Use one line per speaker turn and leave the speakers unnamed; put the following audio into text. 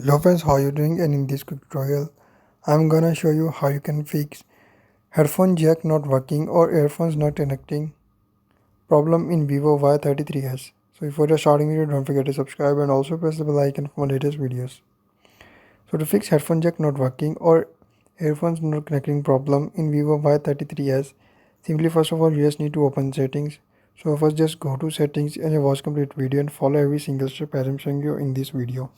Hello friends, how you doing? And in this quick tutorial I'm gonna show you how you can fix headphone jack not working or earphones not connecting problem in Vivo Y33s. So before just starting video, don't forget to subscribe and also press the bell icon for my latest videos. So to fix headphone jack not working or earphones not connecting problem in Vivo Y33s, simply first of all you just need to open settings. So first just go to settings and you watch complete video and follow every single step as I'm showing you in this video.